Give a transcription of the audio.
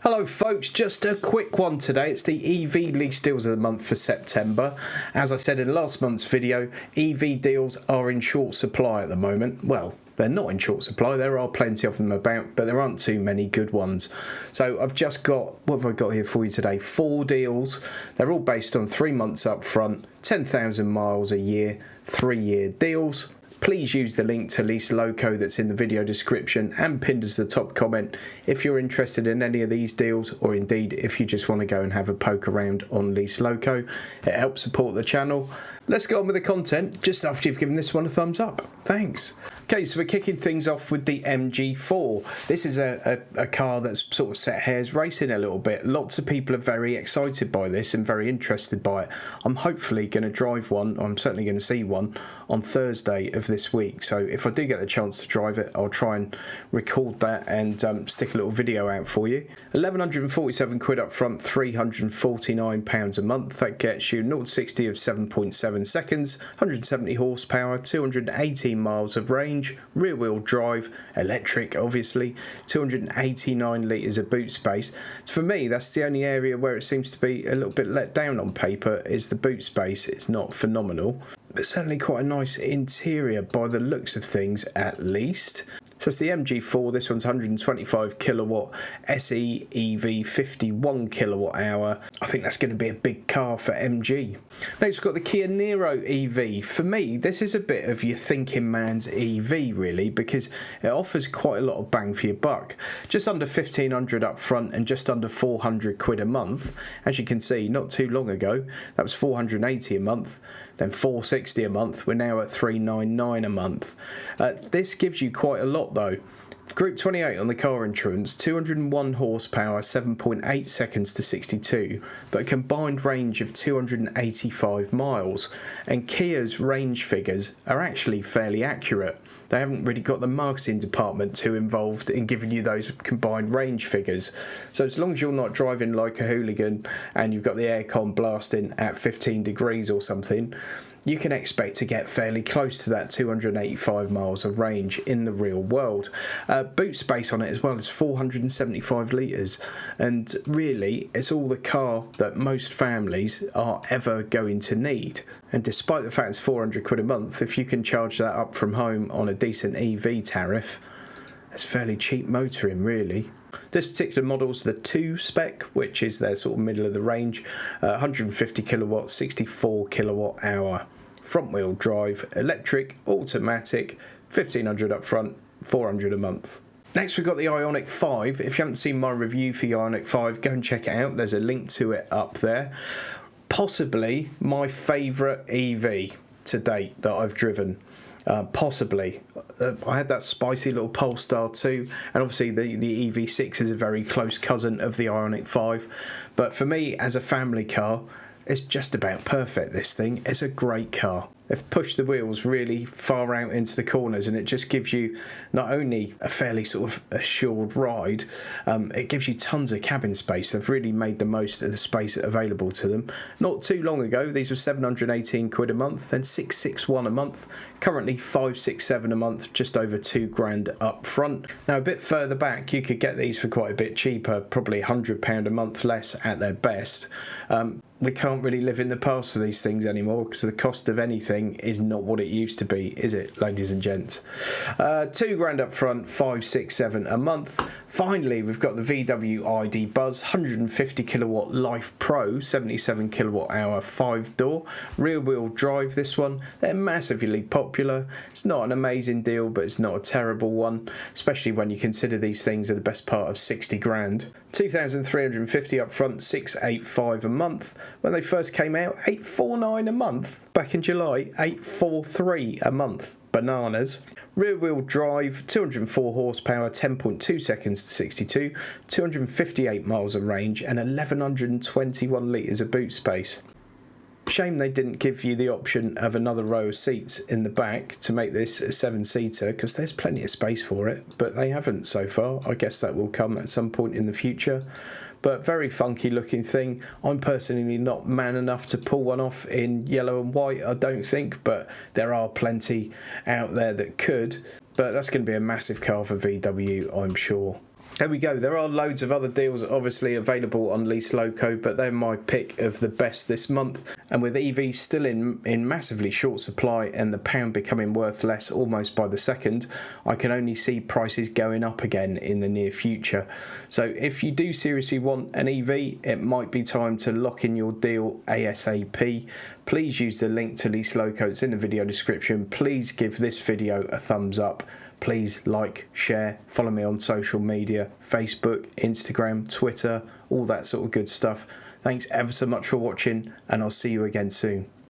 Hello folks, just a quick one today. It's the EV lease deals of the month for September. As I said in last month's video, EV deals are in short supply at the moment. Well, they're not in short supply, there are plenty of them about, but there aren't too many good ones. So I've just got, what have I got here for you today? 4 deals. They're all based on 3 months up front, 10,000 miles a year, 3-year deals. Please use the link to Lease Loco that's in the video description and pinned as the top comment if you're interested in any of these deals, or indeed if you just want to go and have a poke around on Lease Loco. It helps support the channel. Let's get on with the content just after you've given this one a thumbs up. Thanks. Okay, so we're kicking things off with the MG4. This is a car that's sort of set hairs racing a little bit. Lots of people are very excited by this and very interested by it. I'm hopefully going to drive one, or I'm certainly going to see one, on Thursday of this week. So if I do get the chance to drive it, I'll try and record that and stick a little video out for you. 1,147 quid up front, £349 a month. That gets you 0 to 60 of 7.7 seconds, 170 horsepower, 218 miles of range, rear wheel drive, electric obviously, 289 litres of boot space. For me, that's the only area where it seems to be a little bit let down on paper, is the boot space. It's not phenomenal, but certainly quite a nice interior by the looks of things at least. So it's the MG4, this one's 125 kilowatt, SE EV 51 kilowatt hour. I think that's going to be a big car for MG. Next we've got the Kia Niro EV. For me, this is a bit of your thinking man's EV really, because it offers quite a lot of bang for your buck. Just under 1,500 up front and just under 400 quid a month. As you can see, not too long ago, that was 480 a month. Then 460 a month. We're now at 399 a month. This gives you quite a lot though. Group 28 on the car insurance, 201 horsepower, 7.8 seconds to 62, but a combined range of 285 miles. And Kia's range figures are actually fairly accurate. They haven't really got the marketing department too involved in giving you those combined range figures. So as long as you're not driving like a hooligan and you've got the aircon blasting at 15 degrees or something, you can expect to get fairly close to that 285 miles of range in the real world. Boot space on it as well is 475 litres, and really it's all the car that most families are ever going to need. And despite the fact it's 400 quid a month, if you can charge that up from home on a decent EV tariff, it's fairly cheap motoring really. This particular model is the 2 spec, which is their sort of middle of the range, 150 kilowatt, 64 kilowatt hour, front wheel drive, electric, automatic, 1,500 up front, 400 a month. Next we've got the Ioniq 5. If you haven't seen my review for the Ioniq 5, go and check it out. There's a link to it up there. Possibly my favourite EV to date that I've driven. Possibly. I had that spicy little Polestar 2, and obviously the EV6 is a very close cousin of the Ioniq 5, but for me as a family car, it's just about perfect. This thing, it's a great car. They've pushed the wheels really far out into the corners, and it just gives you not only a fairly sort of assured ride, it gives you tons of cabin space. They've really made the most of the space available to them. Not too long ago, these were 718 quid a month, then 661 a month. Currently 567 a month, just over 2 grand up front. Now a bit further back, you could get these for quite a bit cheaper, probably £100 a month less at their best. We can't really live in the past for these things anymore, because the cost of anything is not what it used to be, is it, ladies and gents? 2 grand up front, 567 a month. Finally, we've got the VW ID Buzz, 150 kilowatt Life Pro, 77 kilowatt hour, 5-door, rear wheel drive. This one, they're massively popular. It's not an amazing deal, but it's not a terrible one, especially when you consider these things are the best part of 60 grand. 2,350 up front, 685 a month. When they first came out, 849 a month. Back in July, 843 a month. Bananas. Rear wheel drive, 204 horsepower, 10.2 seconds to 62, 258 miles of range, and 1,121 litres of boot space. Shame they didn't give you the option of another row of seats in the back to make this a 7-seater, because there's plenty of space for it, but they haven't so far. I guess that will come at some point in the future. But very funky looking thing. I'm personally not man enough to pull one off in yellow and white, I don't think, but there are plenty out there that could. But that's going to be a massive car for VW, I'm sure. There we go. There are loads of other deals obviously available on Lease Loco, but they're my pick of the best this month. And with EVs still in massively short supply and the pound becoming worth less almost by the second, I can only see prices going up again in the near future. So if you do seriously want an EV, it might be time to lock in your deal ASAP. Please use the link to Lease Loco. It's in the video description. Please give this video a thumbs up. Please like, share, follow me on social media, Facebook, Instagram, Twitter, all that sort of good stuff. Thanks ever so much for watching, and I'll see you again soon.